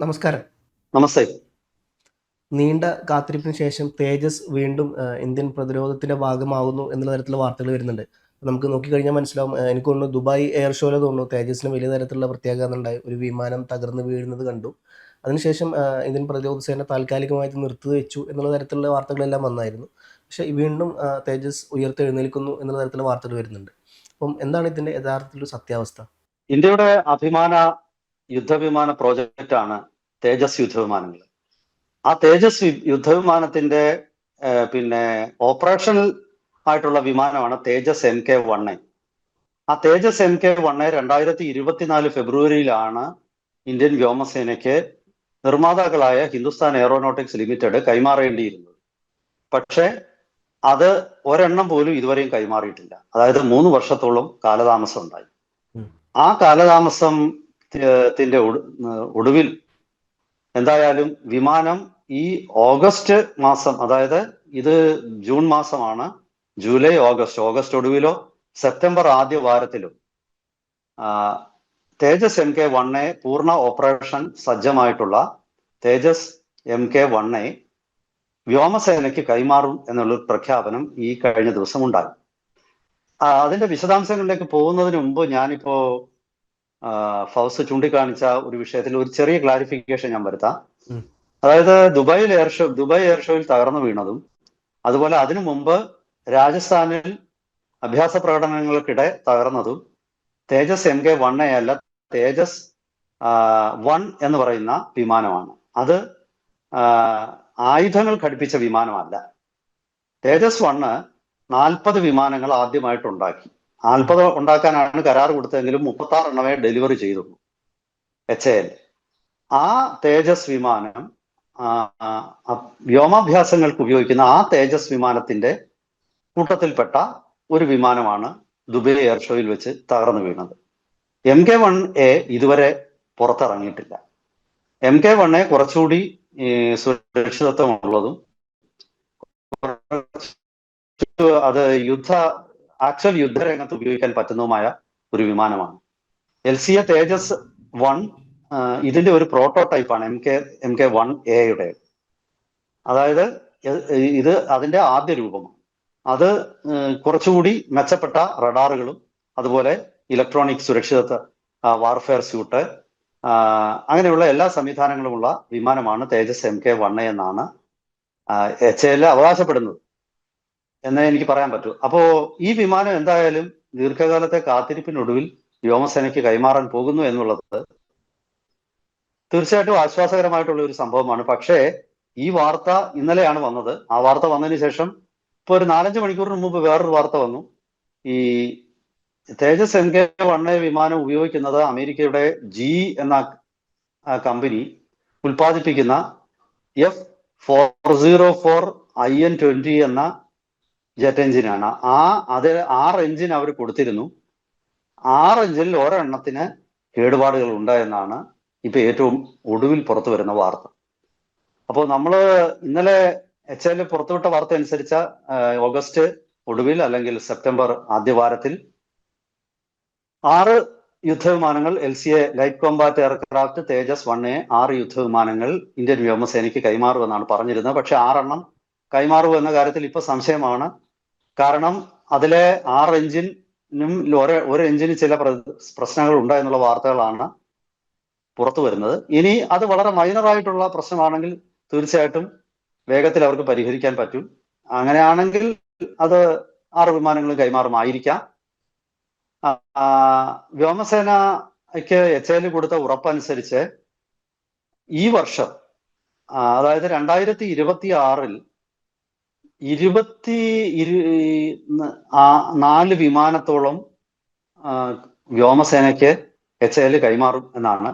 നമസ്കാരം. നമസ്തേ. നീണ്ട കാത്തിരിപ്പിന് ശേഷം തേജസ് വീണ്ടും ഇന്ത്യൻ പ്രതിരോധത്തിന്റെ ഭാഗമാകുന്നു എന്നുള്ള തരത്തിലുള്ള വാർത്തകൾ വരുന്നുണ്ട്. നമുക്ക് നോക്കിക്കഴിഞ്ഞാൽ മനസ്സിലാവും. എനിക്ക് തോന്നുന്നു ദുബായ് എയർ ഷോയിൽ തോന്നുന്നു തേജസിന് വലിയ തരത്തിലുള്ള പ്രത്യാഘാതം ഉണ്ടായി. ഒരു വിമാനം തകർന്ന് വീഴുന്നത് കണ്ടു. അതിനുശേഷം ഇന്ത്യൻ പ്രതിരോധ സേന താൽക്കാലികമായിട്ട് നിർത്തി വെച്ചു എന്നുള്ള തരത്തിലുള്ള വാർത്തകളെല്ലാം വന്നായിരുന്നു. പക്ഷേ വീണ്ടും തേജസ് ഉയർത്തെഴുന്നേൽക്കുന്നു എന്നുള്ള തരത്തിലുള്ള വാർത്തകൾ വരുന്നുണ്ട്. അപ്പം എന്താണ് ഇതിന്റെ യഥാർത്ഥത്തിലൊരു സത്യാവസ്ഥ? ഇന്ത്യയുടെ അഭിമാന യുദ്ധവിമാന പ്രോജക്റ്റാണ് തേജസ് യുദ്ധവിമാനങ്ങൾ. ആ തേജസ് യുദ്ധവിമാനത്തിന്റെ പിന്നെ ഓപ്പറേഷണൽ ആയിട്ടുള്ള വിമാനമാണ് തേജസ് MK-1A. ആ തേജസ് MK-1A 2024 ഫെബ്രുവരിയിലാണ് ഇന്ത്യൻ വ്യോമസേനയ്ക്ക് നിർമ്മാതാക്കളായ ഹിന്ദുസ്ഥാൻ എയറോനോട്ടിക്സ് ലിമിറ്റഡ് കൈമാറേണ്ടിയിരുന്നത്. പക്ഷേ അത് ഒരെണ്ണം പോലും ഇതുവരെയും കൈമാറിയിട്ടില്ല. അതായത് 3 വർഷത്തോളം കാലതാമസം ഉണ്ടായി. ആ കാലതാമസത്തിന്റെ ഒടുവിൽ എന്തായാലും വിമാനം ഈ ഓഗസ്റ്റ് മാസം, അതായത് ഇത് ജൂൺ മാസമാണ്, ജൂലൈ ഓഗസ്റ്റ് ഒടുവിലോ സെപ്റ്റംബർ ആദ്യ വാരത്തിലോ തേജസ് MK-1A പൂർണ്ണ ഓപ്പറേഷൻ സജ്ജമായിട്ടുള്ള തേജസ് MK-1A വ്യോമസേനയ്ക്ക് കൈമാറും എന്നുള്ളൊരു പ്രഖ്യാപനം ഈ കഴിഞ്ഞ ദിവസം ഉണ്ടായി. അതിന്റെ വിശദാംശങ്ങളിലേക്ക് പോകുന്നതിന് മുമ്പ് ഞാനിപ്പോ ഫൗസ് ചൂണ്ടിക്കാണിച്ച ഒരു വിഷയത്തിൽ ഒരു ചെറിയ ക്ലാരിഫിക്കേഷൻ ഞാൻ വരുത്താം. അതായത് ദുബായ് എയർ ഷോയിൽ തകർന്നു വീണതും അതുപോലെ അതിനു മുമ്പ് രാജസ്ഥാനിൽ അഭ്യാസ പ്രകടനങ്ങൾക്കിടെ തകർന്നതും തേജസ് MK-1A അല്ല, തേജസ് 1 എന്ന് പറയുന്ന വിമാനമാണ്. അത് ആയുധങ്ങൾ ഘടിപ്പിച്ച വിമാനമല്ല. തേജസ് 1 40 വിമാനങ്ങൾ ആദ്യമായിട്ട് ഉണ്ടാക്കി. 40 ഉണ്ടാക്കാനാണ് കരാർ കൊടുത്തതെങ്കിലും 36 എണ്ണമേ ഡെലിവറി ചെയ്തുള്ളൂ HAL. ആ തേജസ് വിമാനം വ്യോമാഭ്യാസങ്ങൾക്ക് ഉപയോഗിക്കുന്ന ആ തേജസ് വിമാനത്തിന്റെ കൂട്ടത്തിൽപ്പെട്ട ഒരു വിമാനമാണ് ദുബായ് എയർ ഷോയിൽ വെച്ച് തകർന്നു വീണത്. MK-1A ഇതുവരെ പുറത്തിറങ്ങിയിട്ടില്ല. MK-1A കുറച്ചുകൂടി സുരക്ഷിതത്വമുള്ളതും അത് ആക്ച്വൽ യുദ്ധരംഗത്ത് ഉപയോഗിക്കാൻ പറ്റുന്നതുമായ ഒരു വിമാനമാണ്. LCA തേജസ് 1 ഇതിന്റെ ഒരു പ്രോട്ടോടൈപ്പാണ് MK-1A. അതായത് ഇത് അതിന്റെ ആദ്യ രൂപമാണ്. അത് കുറച്ചുകൂടി മെച്ചപ്പെട്ട റഡാറുകളും അതുപോലെ ഇലക്ട്രോണിക് സുരക്ഷിതത്വ വാർഫെയർ സ്യൂട്ട് അങ്ങനെയുള്ള എല്ലാ സംവിധാനങ്ങളുമുള്ള വിമാനമാണ് തേജസ് MK-1A എന്നാണ് HAL അവകാശപ്പെടുന്നത് എന്നേ എനിക്ക് പറയാൻ പറ്റൂ. അപ്പോ ഈ വിമാനം എന്തായാലും ദീർഘകാലത്തെ കാത്തിരിപ്പിനൊടുവിൽ വ്യോമസേനയ്ക്ക് കൈമാറാൻ പോകുന്നു എന്നുള്ളത് തീർച്ചയായിട്ടും ആശ്വാസകരമായിട്ടുള്ള ഒരു സംഭവമാണ്. പക്ഷേ ഈ വാർത്ത ഇന്നലെയാണ് വന്നത്. ആ വാർത്ത വന്നതിന് ശേഷം ഇപ്പൊ ഒരു 4-5 മണിക്കൂറിന് മുമ്പ് വേറൊരു വാർത്ത വന്നു. ഈ തേജസ് MK-1A വിമാനം ഉപയോഗിക്കുന്നത് അമേരിക്കയുടെ GE എന്ന കമ്പനി ഉൽപ്പാദിപ്പിക്കുന്ന F404IN-20 എന്ന ജെറ്റ് എഞ്ചിനാണ്. അത് 6 എഞ്ചിൻ അവർ കൊടുത്തിരുന്നു. 6 എഞ്ചിനിൽ ഒരെണ്ണത്തിന് കേടുപാടുകൾ ഉണ്ടായെന്നാണ് ഇപ്പൊ ഏറ്റവും ഒടുവിൽ പുറത്തു വരുന്ന വാർത്ത. അപ്പോൾ ഇന്നലെ HAL പുറത്തുവിട്ട വാർത്ത അനുസരിച്ച ഓഗസ്റ്റ് ഒടുവിൽ അല്ലെങ്കിൽ സെപ്റ്റംബർ ആദ്യവാരത്തിൽ 6 യുദ്ധവിമാനങ്ങൾ LCA ലൈറ്റ് കോമ്പാറ്റ് എയർക്രാഫ്റ്റ് തേജസ് 1A 6 യുദ്ധവിമാനങ്ങൾ ഇന്ത്യൻ വ്യോമസേനയ്ക്ക് കൈമാറുമെന്നാണ് പറഞ്ഞിരുന്നത്. പക്ഷെ 6 എണ്ണം കൈമാറുക എന്ന കാര്യത്തിൽ ഇപ്പൊ സംശയമാണ്. കാരണം അതിലെ 6 എഞ്ചിനും ഒരു എഞ്ചിന് ചില പ്രശ്നങ്ങൾ ഉണ്ടായെന്നുള്ള വാർത്തകളാണ് പുറത്തു വരുന്നത്. ഇനി അത് വളരെ മൈനറായിട്ടുള്ള പ്രശ്നമാണെങ്കിൽ തീർച്ചയായിട്ടും വേഗത്തിൽ അവർക്ക് പരിഹരിക്കാൻ പറ്റും. അങ്ങനെയാണെങ്കിൽ അത് 6 വിമാനങ്ങളും കൈമാറുമായിരിക്കാം. വ്യോമസേനയ്ക്ക് HAL കൊടുത്ത ഉറപ്പനുസരിച്ച് ഈ വർഷം, അതായത് 2026 4 വിമാനത്തോളം വ്യോമസേനയ്ക്ക് HAL കൈമാറും എന്നാണ്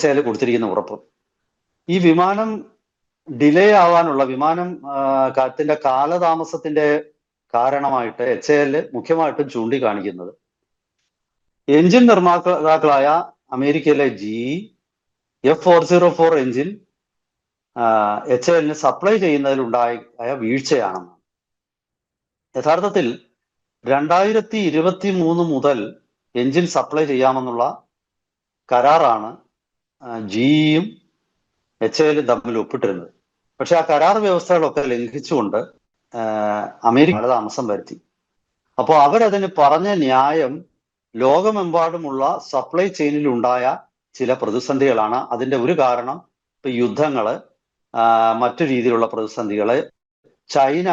HAL കൊടുത്തിരിക്കുന്ന ഉറപ്പ്. ഈ വിമാനം ഡിലേ ആവാനുള്ള വിമാനത്തിന്റെ കാലതാമസത്തിന്റെ കാരണമായിട്ട് HAL മുഖ്യമായിട്ടും ചൂണ്ടിക്കാണിക്കുന്നത് എഞ്ചിൻ നിർമ്മാതാക്കളായ അമേരിക്കയിലെ GE F404 engine HAL supply ചെയ്യുന്നതിലുണ്ടായ വീഴ്ചയാണെന്ന്. യഥാർത്ഥത്തിൽ 2023 മുതൽ എഞ്ചിൻ സപ്ലൈ ചെയ്യാമെന്നുള്ള കരാറാണ് ജിയും HALലും തമ്മിൽ ഒപ്പിട്ടിരുന്നത്. പക്ഷെ ആ കരാർ വ്യവസ്ഥകളൊക്കെ ലംഘിച്ചുകൊണ്ട് അമേരിക്ക കാലതാമസം വരുത്തി. അപ്പോൾ അവരതിന് പറഞ്ഞ ന്യായം ലോകമെമ്പാടുമുള്ള സപ്ലൈ ചെയിനിൽ ഉണ്ടായ ചില പ്രതിസന്ധികളാണ്. അതിന്റെ ഒരു കാരണം ഇപ്പൊ യുദ്ധങ്ങള്, മറ്റു രീതിയിലുള്ള പ്രതിസന്ധികള്, ചൈന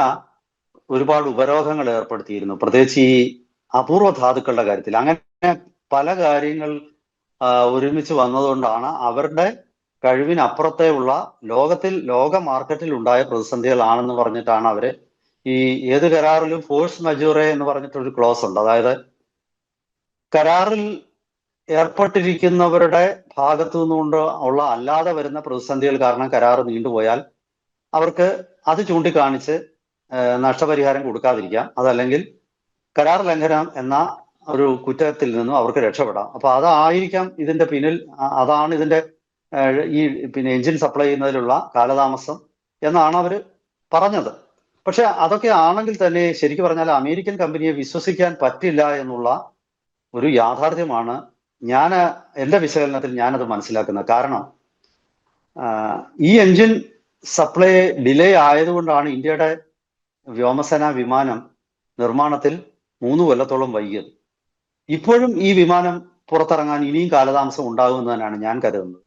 ഒരുപാട് ഉപരോധങ്ങൾ ഏർപ്പെടുത്തിയിരുന്നു, പ്രത്യേകിച്ച് ഈ അപൂർവ ധാതുക്കളുടെ കാര്യത്തിൽ. അങ്ങനെ പല കാര്യങ്ങൾ ഒരുമിച്ച് വന്നതുകൊണ്ടാണ് അവരുടെ കഴിവിനപ്പുറത്തെയുള്ള ലോക മാർക്കറ്റിൽ ഉണ്ടായ പ്രതിസന്ധികളാണെന്ന് പറഞ്ഞിട്ടാണ് അവര് ഈ ഏത് കരാറിലും ഫോഴ്സ് മജൂറെ എന്ന് പറഞ്ഞിട്ടൊരു ക്ലോസ് ഉണ്ട്. അതായത് കരാറിൽ ഏർപ്പെട്ടിരിക്കുന്നവരുടെ ഭാഗത്തു നിന്നുകൊണ്ട് ഉള്ള അല്ലാതെ വരുന്ന പ്രതിസന്ധികൾ കാരണം കരാർ നീണ്ടുപോയാൽ അവർക്ക് അത് ചൂണ്ടിക്കാണിച്ച് നഷ്ടപരിഹാരം കൊടുക്കാതിരിക്കാം. അതല്ലെങ്കിൽ കരാർ ലംഘനം എന്ന ഒരു കുറ്റത്തിൽ നിന്നും അവർക്ക് രക്ഷപ്പെടാം. അപ്പൊ അതായിരിക്കാം ഇതിന്റെ പിന്നിൽ, അതാണ് ഇതിന്റെ ഈ എഞ്ചിൻ സപ്ലൈ ചെയ്യുന്നതിലുള്ള കാലതാമസം എന്നാണ് അവർ പറഞ്ഞത്. പക്ഷെ അതൊക്കെ ആണെങ്കിൽ തന്നെ ശരിക്കും പറഞ്ഞാൽ അമേരിക്കൻ കമ്പനിയെ വിശ്വസിക്കാൻ പറ്റില്ല എന്നുള്ള ഒരു യാഥാർത്ഥ്യമാണ് എൻ്റെ വിശകലനത്തിൽ ഞാനത് മനസ്സിലാക്കുന്നത്. കാരണം ഈ എഞ്ചിൻ സപ്ലൈ ഡിലേ ആയതുകൊണ്ടാണ് ഇന്ത്യയുടെ വ്യോമസേന വിമാനം നിർമ്മാണത്തിൽ 3 കൊല്ലത്തോളം വൈകിയത്. ഇപ്പോഴും ഈ വിമാനം പുറത്തിറങ്ങാൻ ഇനിയും കാലതാമസം ഉണ്ടാകുമെന്ന് തന്നെയാണ് ഞാൻ കരുതുന്നത്.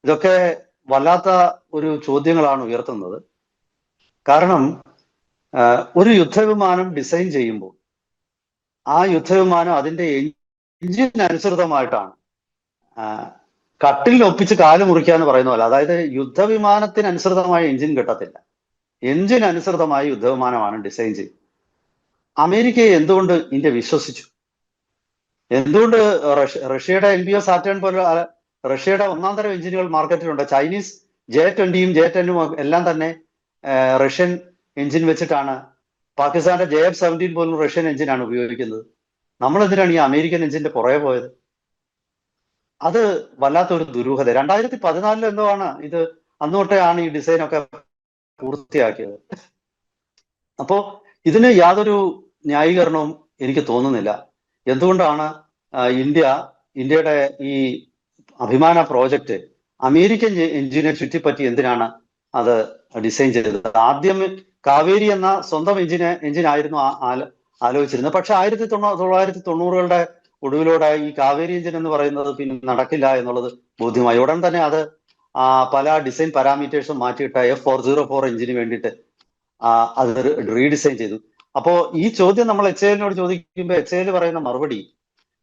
ഇതൊക്കെ വല്ലാത്ത ഒരു ചോദ്യങ്ങളാണ് ഉയർത്തുന്നത്. കാരണം ഒരു യുദ്ധവിമാനം ഡിസൈൻ ചെയ്യുമ്പോൾ ആ യുദ്ധവിമാനം അതിന്റെ എഞ്ചിനനുസൃതമായിട്ടാണ്. കട്ടിലിൽ ഒപ്പിച്ച് കാല് മുറിക്കുക എന്ന് പറയുന്ന പോലെ, അതായത് യുദ്ധവിമാനത്തിനനുസൃതമായ എഞ്ചിൻ കിട്ടത്തില്ല, എഞ്ചിൻ അനുസൃതമായ യുദ്ധവിമാനമാണ് ഡിസൈൻ ചെയ്തത്. അമേരിക്കയെ എന്തുകൊണ്ട് ഇന്ത്യ വിശ്വസിച്ചു? എന്തുകൊണ്ട് റഷ്യയുടെ NBO സാറ്റേൺ പോലെ റഷ്യയുടെ ഒന്നാം തരം എഞ്ചിനുകൾ മാർക്കറ്റിലുണ്ട്. ചൈനീസ് J-20യും J-10ഉം എല്ലാം തന്നെ റഷ്യൻ എഞ്ചിൻ വെച്ചിട്ടാണ്. പാകിസ്ഥാന്റെ JF-17 പോലും റഷ്യൻ എഞ്ചിനാണ് ഉപയോഗിക്കുന്നത്. നമ്മൾ എന്തിനാണ് ഈ അമേരിക്കൻ എഞ്ചിന്റെ പുറകെ പോയത്? അത് വല്ലാത്തൊരു ദുരൂഹത. 2014 എന്തോ ആണ് ഇത്, അന്ന് തൊട്ടെയാണ് ഈ ഡിസൈനൊക്കെ പൂർത്തിയാക്കിയത്. അപ്പോ ഇതിന് യാതൊരു ന്യായീകരണവും എനിക്ക് തോന്നുന്നില്ല. എന്തുകൊണ്ടാണ് ഇന്ത്യയുടെ ഈ അഭിമാന പ്രോജക്റ്റ് അമേരിക്കൻ എഞ്ചിനെ ചുറ്റിപ്പറ്റി എന്തിനാണ് അത് ഡിസൈൻ ചെയ്തത്? ആദ്യം കാവേരി എന്ന സ്വന്തം എഞ്ചിനായിരുന്നു ആലോചിച്ചിരുന്നത്. പക്ഷെ 1990കളുടെ ഒടുവിലൂടെ ഈ കാവേരി എഞ്ചിൻ എന്ന് പറയുന്നത് പിന്നെ നടക്കില്ല എന്നുള്ളത് ബോധ്യമായി. ഉടൻ തന്നെ അത് പല ഡിസൈൻ പാരാമീറ്റേഴ്സും മാറ്റിയിട്ട് F404 എഞ്ചിന് വേണ്ടിയിട്ട് അത് റീഡിസൈൻ ചെയ്തു. അപ്പോ ഈ ചോദ്യം നമ്മൾ HALനോട് ചോദിക്കുമ്പോൾ HAL പറയുന്ന മറുപടി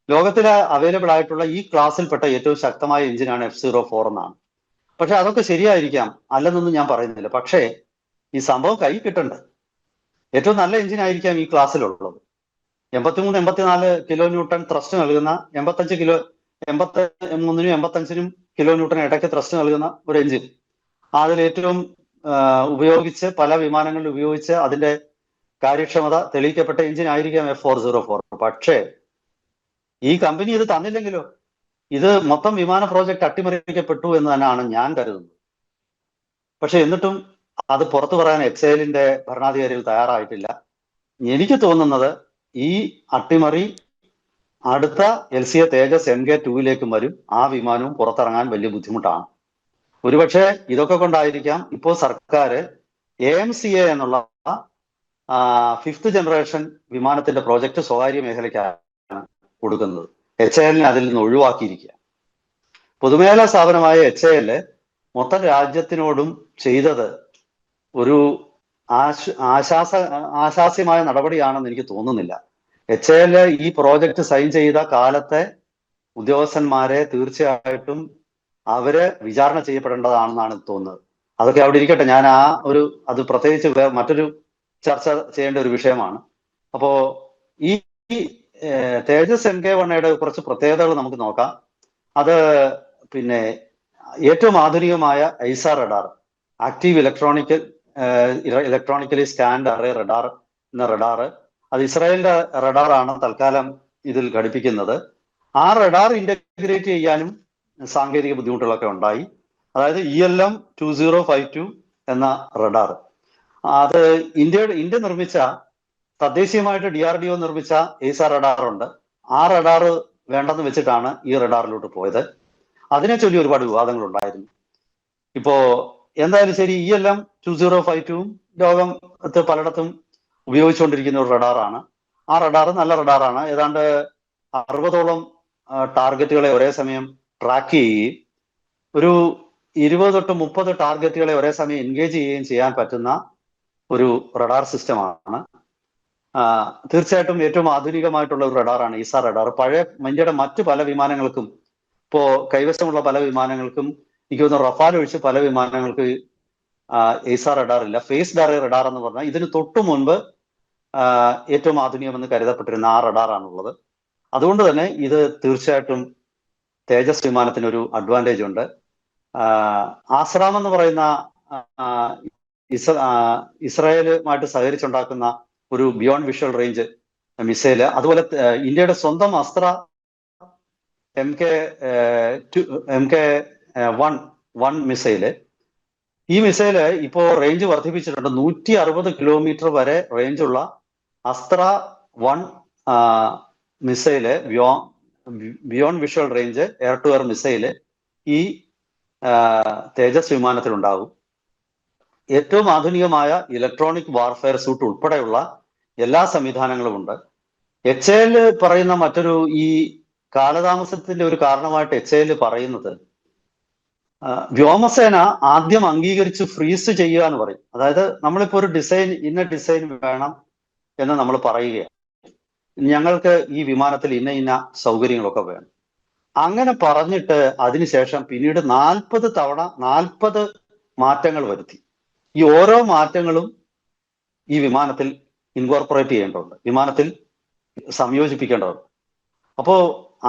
ലോകത്തിലെ അവൈലബിൾ ആയിട്ടുള്ള ഈ ക്ലാസ്സിൽപ്പെട്ട ഏറ്റവും ശക്തമായ എഞ്ചിനാണ് F04 എന്നാണ്. പക്ഷെ അതൊക്കെ ശരിയായിരിക്കാം, അല്ലെന്നൊന്നും ഞാൻ പറയുന്നില്ല. പക്ഷേ ഈ സംഭവം കൈ കിട്ടണ്ട. ഏറ്റവും നല്ല എഞ്ചിൻ ആയിരിക്കാം ഈ ക്ലാസ്സിലുള്ളത്. 83-84 കിലോ ന്യൂട്ടൺ ത്രസ്റ്റ് നൽകുന്ന, 83-നും 85-നും കിലോ ന്യൂട്ടൺ ഇടയ്ക്ക് ത്രസ്റ്റ് നൽകുന്ന ഒരു എഞ്ചിൻ, അതിലേറ്റവും ഉപയോഗിച്ച് പല വിമാനങ്ങളിൽ ഉപയോഗിച്ച് അതിന്റെ കാര്യക്ഷമത തെളിയിക്കപ്പെട്ട എഞ്ചിൻ ആയിരിക്കാം F404. പക്ഷേ ഈ കമ്പനി ഇത് തന്നില്ലെങ്കിലോ? ഇത് മൊത്തം വിമാന പ്രോജക്റ്റ് അട്ടിമറിക്കപ്പെട്ടു എന്ന് തന്നെയാണ് ഞാൻ കരുതുന്നത്. പക്ഷെ എന്നിട്ടും അത് പുറത്തു പറയാൻ HALന്റെ ഭരണാധികാരികൾ തയ്യാറായിട്ടില്ല. എനിക്ക് തോന്നുന്നത് ഈ അട്ടിമറി അടുത്ത LCA തേജസ് MK2ലേക്കും വരും. ആ വിമാനവും പുറത്തിറങ്ങാൻ വലിയ ബുദ്ധിമുട്ടാണ്. ഒരുപക്ഷെ ഇതൊക്കെ കൊണ്ടായിരിക്കാം ഇപ്പോൾ സർക്കാർ AMCA എന്നുള്ള 5th ജനറേഷൻ വിമാനത്തിന്റെ പ്രോജക്റ്റ് സ്വകാര്യ മേഖലയ്ക്കാണ് കൊടുക്കുന്നത്. HALനെ അതിൽ നിന്ന് ഒഴിവാക്കിയിരിക്കുക. പൊതുമേഖലാ സ്ഥാപനമായ HAL മൊത്തം രാജ്യത്തിനോടും ചെയ്തത് ഒരു ആശാസ്യമായ നടപടിയാണെന്ന് എനിക്ക് തോന്നുന്നില്ല. HAL ഈ പ്രോജക്റ്റ് സൈൻ ചെയ്ത കാലത്തെ ഉദ്യോഗസ്ഥന്മാരെ തീർച്ചയായിട്ടും അവര് വിചാരണ ചെയ്യപ്പെടേണ്ടതാണെന്നാണ് തോന്നുന്നത്. അതൊക്കെ അവിടെ ഇരിക്കട്ടെ. ഞാൻ അത് പ്രത്യേകിച്ച് മറ്റൊരു ചർച്ച ചെയ്യേണ്ട ഒരു വിഷയമാണ്. അപ്പോ ഈ തേജസ് MK1യുടെ കുറച്ച് പ്രത്യേകതകൾ നമുക്ക് നോക്കാം. അത് പിന്നെ ഏറ്റവും ആധുനികമായ AESA radar, active electronically scanned array radar എന്ന റഡാർ, അത് ഇസ്രായേലിന്റെ റഡാറാണ് തൽക്കാലം ഇതിൽ ഘടിപ്പിക്കുന്നത്. ആ റഡാർ ഇന്റഗ്രേറ്റ് ചെയ്യാനും സാങ്കേതിക ബുദ്ധിമുട്ടുകളൊക്കെ ഉണ്ടായി. അതായത് ELM 2052 എന്ന റഡാർ, അത് ഇന്ത്യ നിർമ്മിച്ച, തദ്ദേശീയമായിട്ട് DRDO നിർമ്മിച്ച ഐസാർ റഡാർ ഉണ്ട്. ആ റഡാർ വേണ്ടെന്ന് വെച്ചിട്ടാണ് ഈ റഡാറിലോട്ട് പോയത്. അതിനെ ചൊല്ലി ഒരുപാട് വിവാദങ്ങൾ ഉണ്ടായിരുന്നു. ഇപ്പോ എന്തായാലും ശരി, ELM 2052 ലോകത്ത് പലയിടത്തും ഉപയോഗിച്ചുകൊണ്ടിരിക്കുന്ന ഒരു റഡാറാണ്. ആ റഡാർ നല്ല റഡാറാണ്. ഏതാണ്ട് 60ഓളം ടാർഗറ്റുകളെ ഒരേ സമയം ട്രാക്ക് ചെയ്യുകയും ഒരു 20 തൊട്ട് 30 ടാർഗറ്റുകളെ ഒരേ സമയം എൻഗേജ് ചെയ്യുകയും ചെയ്യാൻ പറ്റുന്ന ഒരു റഡാർ സിസ്റ്റമാണ്. തീർച്ചയായിട്ടും ഏറ്റവും ആധുനികമായിട്ടുള്ള ഒരു റഡാറാണ് ഈസ റഡാർ. പഴയ ഇന്ത്യയുടെ മറ്റു പല വിമാനങ്ങൾക്കും, ഇപ്പോ കൈവശമുള്ള പല വിമാനങ്ങൾക്കും, എനിക്ക് തോന്നുന്നു റഫാൽ ഒഴിച്ച് പല വിമാനങ്ങൾക്ക് ഈസ റഡാർ ഇല്ല. ഫേസ്ഡ് അറേ റഡാർ എന്ന് പറഞ്ഞാൽ ഇതിന് തൊട്ടു മുൻപ് ഏറ്റവും ആധുനികമെന്ന് കരുതപ്പെട്ടിരുന്ന ആ റഡാറാണുള്ളത്. അതുകൊണ്ട് തന്നെ ഇത് തീർച്ചയായിട്ടും തേജസ് വിമാനത്തിന് ഒരു അഡ്വാൻറ്റേജ് ഉണ്ട്. ആസ്രാം എന്ന് പറയുന്ന ഇസ്രായേലുമായിട്ട് സഹകരിച്ചുണ്ടാക്കുന്ന ഒരു ബിയോണ്ട് വിഷ്വൽ റേഞ്ച് മിസൈല്, അതുപോലെ ഇന്ത്യയുടെ സ്വന്തം അസ്ത്ര MK-1 മിസൈല്, ഈ മിസൈല് ഇപ്പോ റേഞ്ച് വർദ്ധിപ്പിച്ചിട്ടുണ്ട്. 160 കിലോമീറ്റർ വരെ റേഞ്ചുള്ള Astra 1 missile, beyond visual range air to air missile ഈ തേജസ് വിമാനത്തിലുണ്ടാകും. ഏറ്റവും ആധുനികമായ ഇലക്ട്രോണിക് വാർഫെയർ സൂട്ട് ഉൾപ്പെടെയുള്ള എല്ലാ സംവിധാനങ്ങളും ഉണ്ട്. HAL പറയുന്ന മറ്റൊരു, ഈ കാലതാമസത്തിന്റെ ഒരു കാരണമായിട്ട് HAL പറയുന്നത്, വ്യോമസേന ആദ്യം അംഗീകരിച്ച് ഫ്രീസ് ചെയ്യുക എന്ന് പറയും. അതായത് നമ്മളിപ്പോ ഒരു ഡിസൈൻ, ഇന്ന ഡിസൈൻ വേണം എന്ന് നമ്മൾ പറയുകയാണ്, ഞങ്ങൾക്ക് ഈ വിമാനത്തിൽ ഇന്ന സൗകര്യങ്ങളൊക്കെ വേണം. അങ്ങനെ പറഞ്ഞിട്ട് അതിനുശേഷം പിന്നീട് 40 തവണ 40 മാറ്റങ്ങൾ വരുത്തി. ഈ ഓരോ മാറ്റങ്ങളും ഈ വിമാനത്തിൽ ഇൻകോർപ്പറേറ്റ് ചെയ്യേണ്ടതുണ്ട്, വിമാനത്തിൽ സംയോജിപ്പിക്കേണ്ടതുണ്ട്. അപ്പോ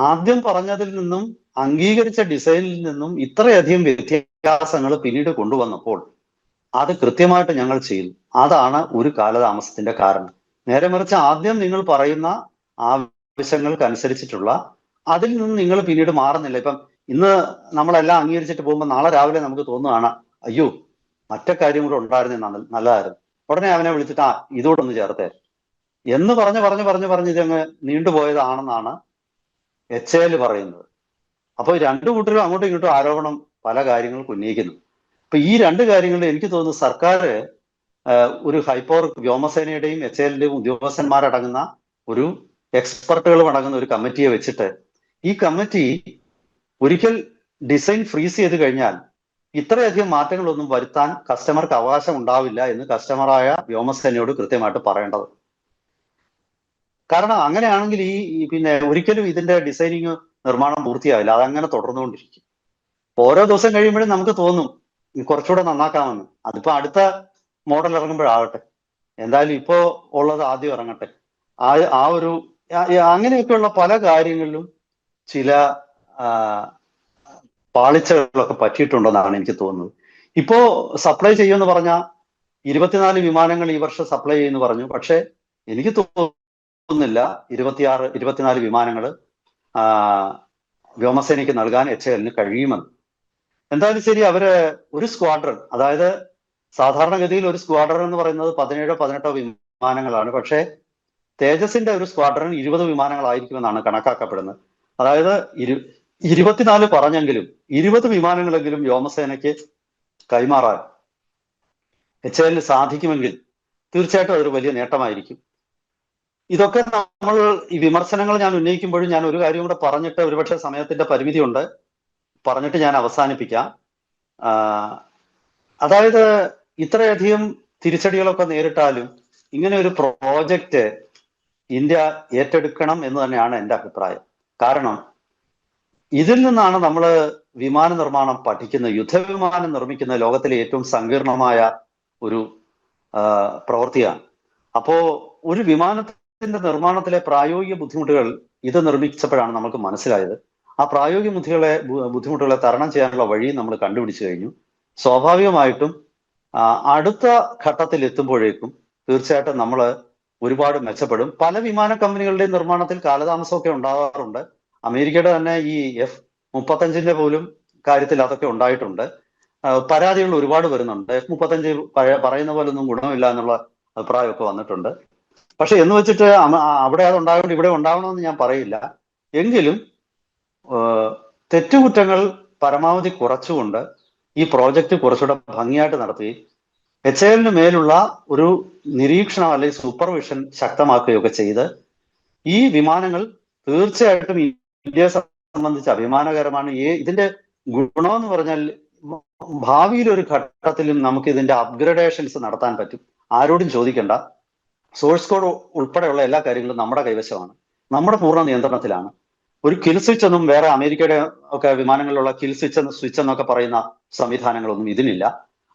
ആദ്യം പറഞ്ഞതിൽ നിന്നും അംഗീകരിച്ച ഡിസൈനിൽ നിന്നും ഇത്രയധികം വ്യത്യാസങ്ങൾ പിന്നീട് കൊണ്ടുവന്നപ്പോൾ അത് കൃത്യമായിട്ട് ഞങ്ങൾ ചെയ്തു. അതാണ് ഒരു കാലതാമസത്തിന്റെ കാരണം. നേരെ മറിച്ച് ആദ്യം നിങ്ങൾ പറയുന്ന ആവശ്യങ്ങൾക്കനുസരിച്ചിട്ടുള്ള അതിൽ നിന്ന് നിങ്ങൾ പിന്നീട് മാറുന്നില്ല. ഇപ്പം ഇന്ന് നമ്മളെല്ലാം അംഗീകരിച്ചിട്ട് പോകുമ്പോൾ നാളെ രാവിലെ നമുക്ക് തോന്നുകയാണ്, അയ്യോ മറ്റേ കാര്യം കൂടെ ഉണ്ടായിരുന്ന നല്ലതായിരുന്നു, ഉടനെ അവനെ വിളിച്ചിട്ട് ഇതോടൊന്ന് ചേർത്തേ എന്ന് പറഞ്ഞ് ഇതങ്ങ് നീണ്ടുപോയതാണെന്നാണ് HAL പറയുന്നത്. അപ്പോൾ രണ്ടു കൂട്ടരും അങ്ങോട്ടും ഇങ്ങോട്ടും ആരോപണം പല കാര്യങ്ങൾക്ക് ഉന്നയിക്കുന്നു. അപ്പൊ ഈ രണ്ട് കാര്യങ്ങളിൽ എനിക്ക് തോന്നുന്നു സർക്കാർ ഒരു ഹൈപ്പവർ വ്യോമസേനയുടെയും HALന്റെയും ഉദ്യോഗസ്ഥന്മാരടങ്ങുന്ന ഒരു എക്സ്പെർട്ടുകളും അടങ്ങുന്ന ഒരു കമ്മിറ്റിയെ വെച്ചിട്ട്, ഈ കമ്മിറ്റി ഒരിക്കൽ ഡിസൈൻ ഫ്രീസ് ചെയ്ത് കഴിഞ്ഞാൽ ഇത്രയധികം മാറ്റങ്ങളൊന്നും വരുത്താൻ കസ്റ്റമർക്ക് അവകാശം ഉണ്ടാവില്ല എന്ന് കസ്റ്റമറായ വ്യോമസേനയോട് കൃത്യമായിട്ട് പറയേണ്ടത്. കാരണം അങ്ങനെയാണെങ്കിൽ പിന്നെ ഒരിക്കലും ഇതിന്റെ ഡിസൈനിങ് നിർമ്മാണം പൂർത്തിയാവില്ല, അതങ്ങനെ തുടർന്നുകൊണ്ടിരിക്കും. ഓരോ ദിവസം കഴിയുമ്പോഴും നമുക്ക് തോന്നും കുറച്ചുകൂടെ നന്നാക്കാമെന്ന്. അതിപ്പോ അടുത്ത മോഡൽ ഇറങ്ങുമ്പോഴാകട്ടെ, എന്തായാലും ഇപ്പോ ഉള്ളത് ആദ്യം ഇറങ്ങട്ടെ. ആ ഒരു അങ്ങനെയൊക്കെയുള്ള പല കാര്യങ്ങളിലും ചില പാളിച്ചകളൊക്കെ പറ്റിയിട്ടുണ്ടെന്നാണ് എനിക്ക് തോന്നുന്നത്. ഇപ്പോ സപ്ലൈ ചെയ്യുമെന്ന് പറഞ്ഞ 24 വിമാനങ്ങൾ ഈ വർഷം സപ്ലൈ ചെയ്യുമെന്ന് പറഞ്ഞു. പക്ഷെ എനിക്ക് തോന്നുന്നില്ല 24 വിമാനങ്ങൾ വ്യോമസേനയ്ക്ക് നൽകാൻ HALന് കഴിയുമെന്ന്. എന്തായാലും ശരി, അവര് ഒരു സ്ക്വാഡ്രൺ, അതായത് സാധാരണഗതിയിൽ ഒരു സ്ക്വാഡ്രൺ എന്ന് പറയുന്നത് 17-18 വിമാനങ്ങളാണ്. പക്ഷേ തേജസിന്റെ ഒരു സ്ക്വാഡ്രൺ 20 വിമാനങ്ങളായിരിക്കുമെന്നാണ് കണക്കാക്കപ്പെടുന്നത്. അതായത് 24 പറഞ്ഞെങ്കിലും 20 വിമാനങ്ങളെങ്കിലും വ്യോമസേനയ്ക്ക് കൈമാറാൻ HALന് സാധിക്കുമെങ്കിൽ തീർച്ചയായിട്ടും അതൊരു വലിയ നേട്ടമായിരിക്കും. ഇതൊക്കെ നമ്മൾ ഈ വിമർശനങ്ങൾ ഞാൻ ഉന്നയിക്കുമ്പോഴും ഞാൻ ഒരു കാര്യം കൂടെ പറഞ്ഞിട്ട്, ഒരുപക്ഷെ സമയത്തിന്റെ പരിമിതിയുണ്ട്, പറഞ്ഞിട്ട് ഞാൻ അവസാനിപ്പിക്കാം. അതായത് ഇത്രയധികം തിരിച്ചടികളൊക്കെ നേരിട്ടാലും ഇങ്ങനെ ഒരു പ്രോജക്റ്റ് ഇന്ത്യ ഏറ്റെടുക്കണം എന്ന് തന്നെയാണ് എൻ്റെ അഭിപ്രായം. കാരണം ഇതിൽ നിന്നാണ് നമ്മൾ വിമാന നിർമ്മാണം പഠിക്കുന്നത്. യുദ്ധവിമാനം നിർമ്മിക്കുന്ന ലോകത്തിലെ ഏറ്റവും സങ്കീർണമായ ഒരു പ്രവൃത്തിയാണ്. അപ്പോ ഒരു വിമാനത്തിന്റെ നിർമ്മാണത്തിലെ പ്രായോഗിക ബുദ്ധിമുട്ടുകൾ ഇത് നിർമ്മിച്ചപ്പോഴാണ് നമുക്ക് മനസ്സിലായത്. ആ പ്രായോഗിക ബുദ്ധിമുട്ടുകളെ തരണം ചെയ്യാനുള്ള വഴി നമ്മൾ കണ്ടുപിടിച്ചു കഴിഞ്ഞു. സ്വാഭാവികമായിട്ടും അടുത്ത ഘട്ടത്തിൽ എത്തുമ്പോഴേക്കും തീർച്ചയായിട്ടും നമ്മൾ ഒരുപാട് മെച്ചപ്പെടും. പല വിമാന കമ്പനികളുടെയും നിർമ്മാണത്തിൽ കാലതാമസമൊക്കെ ഉണ്ടാകാറുണ്ട്. അമേരിക്കയുടെ തന്നെ ഈ F-35 പോലും കാര്യത്തിൽ അതൊക്കെ ഉണ്ടായിട്ടുണ്ട്. പരാതികൾ ഒരുപാട് വരുന്നുണ്ട്. F-35 പറയുന്ന പോലെ ഒന്നും ഗുണമില്ല എന്നുള്ള അഭിപ്രായമൊക്കെ വന്നിട്ടുണ്ട്. പക്ഷെ എന്ന് വെച്ചിട്ട് അവിടെ അത് ഉണ്ടാകണം ഇവിടെ ഉണ്ടാകണമെന്ന് ഞാൻ പറയില്ല. എങ്കിലും തെറ്റുകുറ്റങ്ങൾ പരമാവധി കുറച്ചുകൊണ്ട് ഈ പ്രോജക്റ്റ് കുറച്ചുകൂടെ ഭംഗിയായിട്ട് നടത്തുകയും HALന് മേലുള്ള ഒരു നിരീക്ഷണം അല്ലെങ്കിൽ സൂപ്പർവിഷൻ ശക്തമാക്കുകയൊക്കെ ചെയ്ത് ഈ വിമാനങ്ങൾ തീർച്ചയായിട്ടും ഇന്ത്യയെ സംബന്ധിച്ച് അഭിമാനകരമാണ്. ഇതിന്റെ ഗുണമെന്ന് പറഞ്ഞാൽ ഭാവിയിൽ ഒരു ഘട്ടത്തിലും നമുക്ക് ഇതിന്റെ അപ്ഗ്രഡേഷൻസ് നടത്താൻ പറ്റും. ആരോടും ചോദിക്കേണ്ട. സോഴ്സ് കോഡ് ഉൾപ്പെടെയുള്ള എല്ലാ കാര്യങ്ങളും നമ്മുടെ കൈവശമാണ്, നമ്മുടെ പൂർണ്ണ നിയന്ത്രണത്തിലാണ്. ഒരു കിൽ സ്വിച്ച് ഒന്നും വേറെ അമേരിക്കയുടെ ഒക്കെ വിമാനങ്ങളിലുള്ള കിൽ സ്വിച്ച് എന്നൊക്കെ പറയുന്ന സംവിധാനങ്ങളൊന്നും ഇതിനില്ല.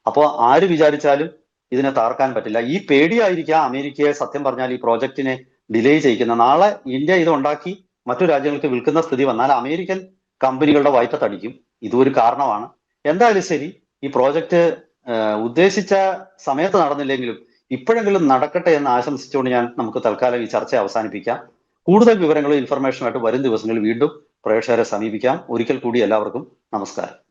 അപ്പോൾ ആര് വിചാരിച്ചാലും ഇതിനെ തകർക്കാൻ പറ്റില്ല. ഈ പേടിയായിരിക്കാം അമേരിക്കയെ സത്യം പറഞ്ഞാൽ ഈ പ്രോജക്റ്റിനെ ഡിലേ ചെയ്യിക്കുന്ന. നാളെ ഇന്ത്യ ഇത് ഉണ്ടാക്കി മറ്റു രാജ്യങ്ങൾക്ക് വിൽക്കുന്ന സ്ഥിതി വന്നാൽ അമേരിക്കൻ കമ്പനികളുടെ വൈറ്റത്തടിക്കും. ഇതും ഒരു കാരണമാണ്. എന്തായാലും ശരി, ഈ പ്രോജക്റ്റ് ഉദ്ദേശിച്ച സമയത്ത് നടന്നില്ലെങ്കിലും ഇപ്പോഴെങ്കിലും നടക്കട്ടെ എന്ന് ആശംസിച്ചുകൊണ്ട് നമുക്ക് തൽക്കാലം ഈ ചർച്ച അവസാനിപ്പിക്കാം. കൂടുതൽ വിവരങ്ങളും ഇൻഫർമേഷനുമായിട്ട് വരും ദിവസങ്ങളിൽ വീണ്ടും പ്രേക്ഷകരെ സമീപിക്കാം. ഒരിക്കൽ കൂടി എല്ലാവർക്കും നമസ്കാരം.